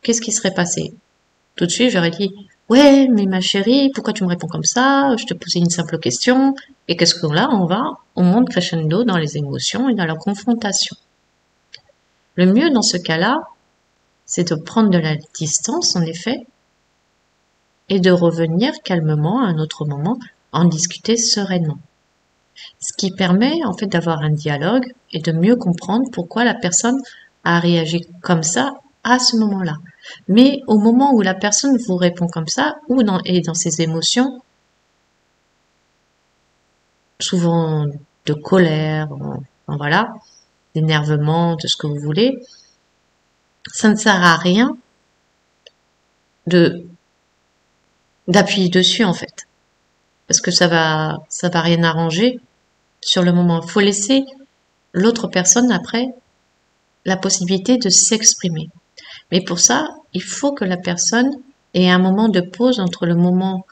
qu'est-ce qui serait passé? Tout de suite, j'aurais dit, ouais, mais ma chérie, pourquoi tu me réponds comme ça? Je te posais une simple question. Et qu'est-ce que là, on monte crescendo dans les émotions et dans la confrontation. Le mieux dans ce cas-là, c'est de prendre de la distance, en effet, et de revenir calmement à un autre moment, en discuter sereinement. Ce qui permet, en fait, d'avoir un dialogue et de mieux comprendre pourquoi la personne a réagi comme ça à ce moment-là. Mais au moment où la personne vous répond comme ça, et dans ses émotions, souvent de colère, enfin voilà, d'énervement, de ce que vous voulez, ça ne sert à rien de d'appuyer dessus en fait, parce que ça va rien arranger sur le moment. Il faut laisser l'autre personne après la possibilité de s'exprimer. Mais pour ça, il faut que la personne ait un moment de pause entre le moment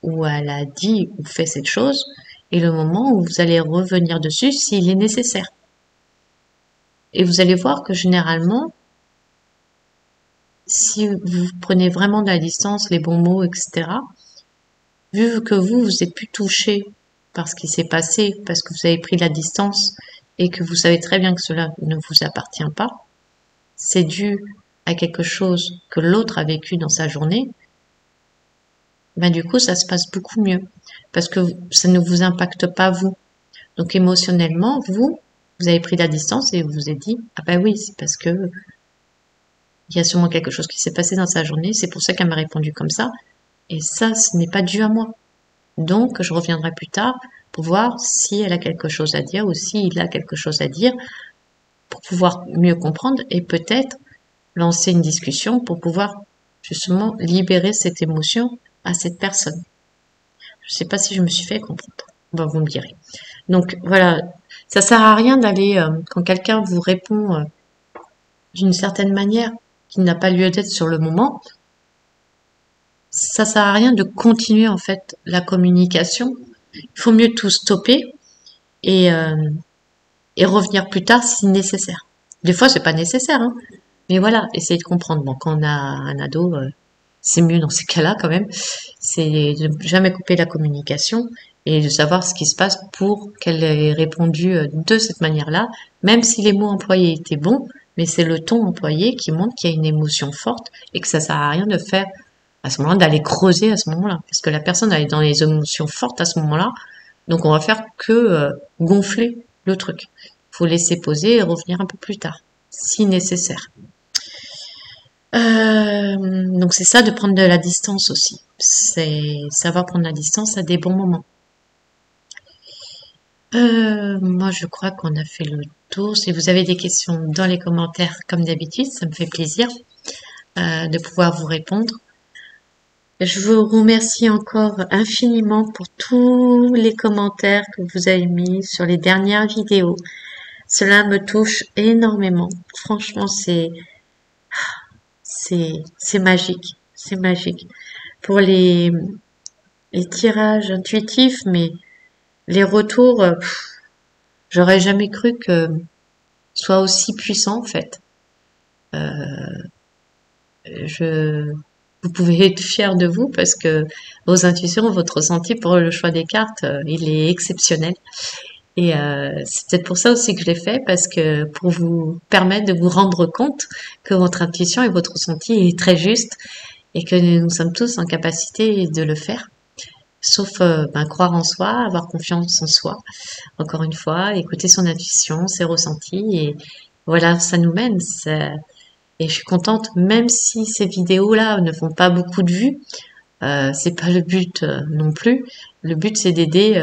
où elle a dit ou fait cette chose et le moment où vous allez revenir dessus s'il est nécessaire. Et vous allez voir que généralement, si vous prenez vraiment de la distance, les bons mots, etc., vu que vous êtes plus touché par ce qui s'est passé, parce que vous avez pris la distance et que vous savez très bien que cela ne vous appartient pas, c'est dû à quelque chose que l'autre a vécu dans sa journée, ben du coup ça se passe beaucoup mieux parce que ça ne vous impacte pas vous. Donc émotionnellement, vous avez pris la distance et vous vous êtes dit ah ben oui, c'est parce que il y a sûrement quelque chose qui s'est passé dans sa journée, c'est pour ça qu'elle m'a répondu comme ça et ça ce n'est pas dû à moi. Donc je reviendrai plus tard pour voir si elle a quelque chose à dire ou s'il a quelque chose à dire pour pouvoir mieux comprendre et peut-être lancer une discussion pour pouvoir justement libérer cette émotion à cette personne. Je ne sais pas si je me suis fait comprendre. Bon, vous me direz. Donc voilà, ça sert à rien d'aller quand quelqu'un vous répond d'une certaine manière qui n'a pas lieu d'être sur le moment. Ça sert à rien de continuer en fait la communication. Il faut mieux tout stopper et et revenir plus tard si nécessaire. Des fois c'est pas nécessaire, hein, mais voilà, essayez de comprendre. Bon, quand on a un ado, c'est mieux dans ces cas-là quand même, c'est de jamais couper la communication et de savoir ce qui se passe pour qu'elle ait répondu de cette manière-là, même si les mots employés étaient bons, mais c'est le ton employé qui montre qu'il y a une émotion forte et que ça sert à rien de faire à ce moment-là, d'aller creuser à ce moment-là, parce que la personne elle est dans les émotions fortes à ce moment-là, donc on va faire que gonfler le truc. Faut laisser poser et revenir un peu plus tard, si nécessaire. Donc c'est ça de prendre de la distance aussi. C'est savoir prendre la distance à des bons moments. Moi je crois qu'on a fait le tour. Si vous avez des questions dans les commentaires, comme d'habitude, ça me fait plaisir de pouvoir vous répondre. Je vous remercie encore infiniment pour tous les commentaires que vous avez mis sur les dernières vidéos. Cela me touche énormément. Franchement, c'est magique, c'est magique. Pour les tirages intuitifs, mais les retours, j'aurais jamais cru que soit aussi puissant en fait. Je, vous pouvez être fier de vous parce que vos intuitions, votre ressenti pour le choix des cartes, il est exceptionnel. Et c'est peut-être pour ça aussi que je l'ai fait, parce que pour vous permettre de vous rendre compte que votre intuition et votre ressenti est très juste et que nous sommes tous en capacité de le faire. Sauf croire en soi, avoir confiance en soi. Encore une fois, écouter son intuition, ses ressentis et voilà, ça nous mène. Et je suis contente, même si ces vidéos-là ne font pas beaucoup de vues, c'est pas le but non plus. Le but c'est d'aider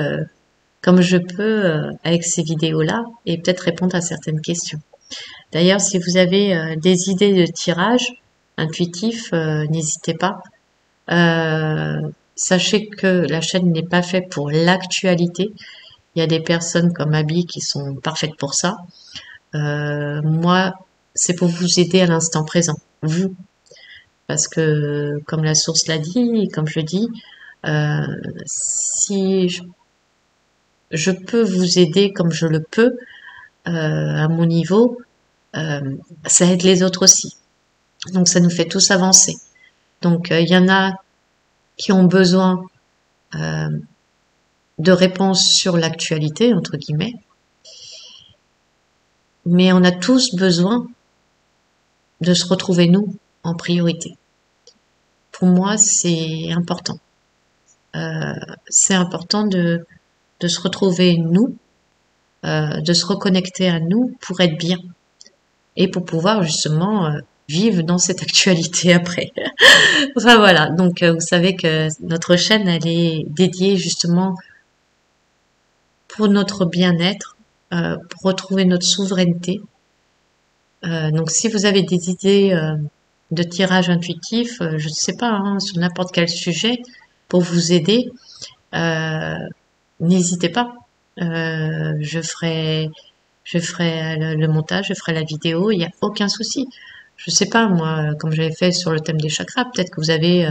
comme je peux avec ces vidéos-là et peut-être répondre à certaines questions. D'ailleurs, si vous avez des idées de tirage intuitif, n'hésitez pas. sachez que la chaîne n'est pas faite pour l'actualité. Il y a des personnes comme Abby qui sont parfaites pour ça. Moi, c'est pour vous aider à l'instant présent, vous. Parce que, comme la source l'a dit, et comme je dis, euh, si je peux vous aider comme je le peux, à mon niveau, ça aide les autres aussi. Donc ça nous fait tous avancer. Donc il y en a qui ont besoin euh, de réponses sur l'actualité, entre guillemets, mais on a tous besoin de se retrouver nous en priorité. Pour moi, c'est important. C'est important de se retrouver nous, de se reconnecter à nous pour être bien et pour pouvoir justement vivre dans cette actualité après. Enfin voilà, donc vous savez que notre chaîne, elle est dédiée justement pour notre bien-être, pour retrouver notre souveraineté. Donc si vous avez des idées de tirage intuitif, je ne sais pas, hein, sur n'importe quel sujet, pour vous aider, euh, n'hésitez pas. Je ferai le montage, je ferai la vidéo, il n'y a aucun souci. Je sais pas, moi, comme j'avais fait sur le thème des chakras, peut-être que vous avez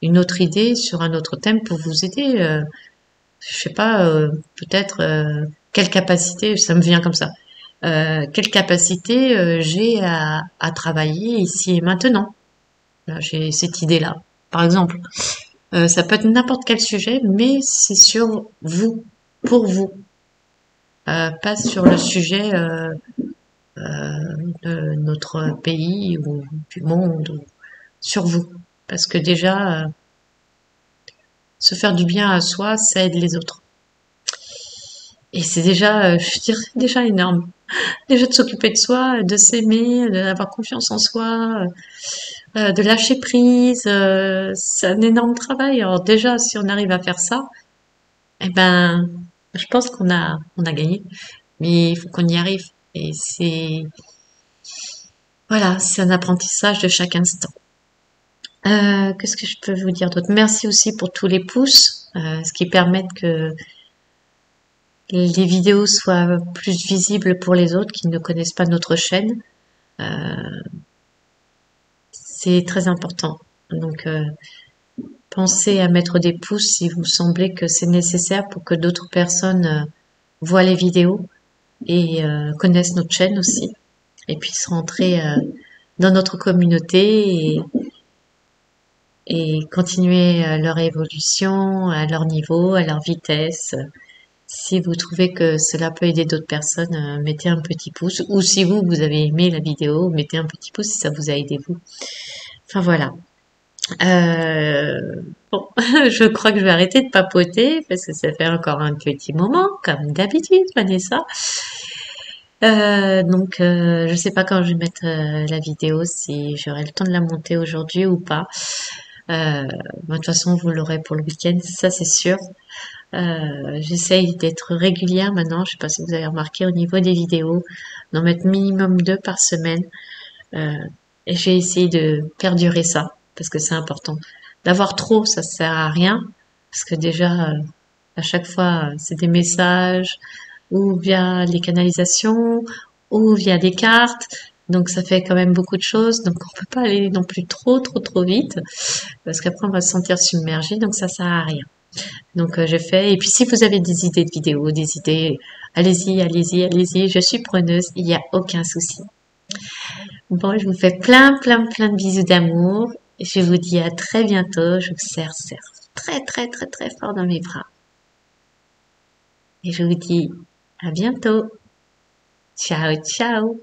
une autre idée sur un autre thème pour vous aider. Je sais pas, peut-être quelle capacité, ça me vient comme ça. Quelle capacité j'ai à travailler ici et maintenant. Là, j'ai cette idée-là, par exemple. Ça peut être n'importe quel sujet, mais c'est sur vous, pour vous, pas sur le sujet de notre pays ou du monde, ou sur vous. Parce que déjà, se faire du bien à soi, ça aide les autres. Et c'est déjà, je dirais, déjà énorme. Déjà de s'occuper de soi, de s'aimer, d'avoir confiance en soi, de lâcher prise, c'est un énorme travail. Alors déjà, si on arrive à faire ça, eh ben, je pense qu'on a gagné. Mais il faut qu'on y arrive. Et voilà, c'est un apprentissage de chaque instant. Qu'est-ce que je peux vous dire d'autre? Merci aussi pour tous les pouces, ce qui permettent que les vidéos soient plus visibles pour les autres qui ne connaissent pas notre chaîne. C'est très important. Donc, pensez à mettre des pouces si vous semblez que c'est nécessaire pour que d'autres personnes voient les vidéos et connaissent notre chaîne aussi et puissent rentrer dans notre communauté et continuer leur évolution à leur niveau, à leur vitesse. Si vous trouvez que cela peut aider d'autres personnes, mettez un petit pouce. Ou si vous avez aimé la vidéo, mettez un petit pouce si ça vous a aidé vous. Enfin voilà. Bon, je crois que je vais arrêter de papoter parce que ça fait encore un petit moment, comme d'habitude, Vanessa. Donc, je sais pas quand je vais mettre la vidéo, si j'aurai le temps de la monter aujourd'hui ou pas. De toute façon, vous l'aurez pour le week-end, ça c'est sûr. J'essaye d'être régulière maintenant. Je sais pas si vous avez remarqué au niveau des vidéos, d'en mettre minimum 2 par semaine. Euh, et j'ai essayé de perdurer ça parce que c'est important. D'avoir trop, ça sert à rien parce que déjà à chaque fois c'est des messages ou via les canalisations ou via des cartes. Donc ça fait quand même beaucoup de choses. Donc on peut pas aller non plus trop vite parce qu'après on va se sentir submergé. Donc ça sert à rien. Donc je fais. Et puis si vous avez des idées de vidéos, des idées, allez-y. Je suis preneuse. Il n'y a aucun souci. Bon, je vous fais plein de bisous d'amour. Je vous dis à très bientôt. Je vous serre très fort dans mes bras. Et je vous dis à bientôt. Ciao.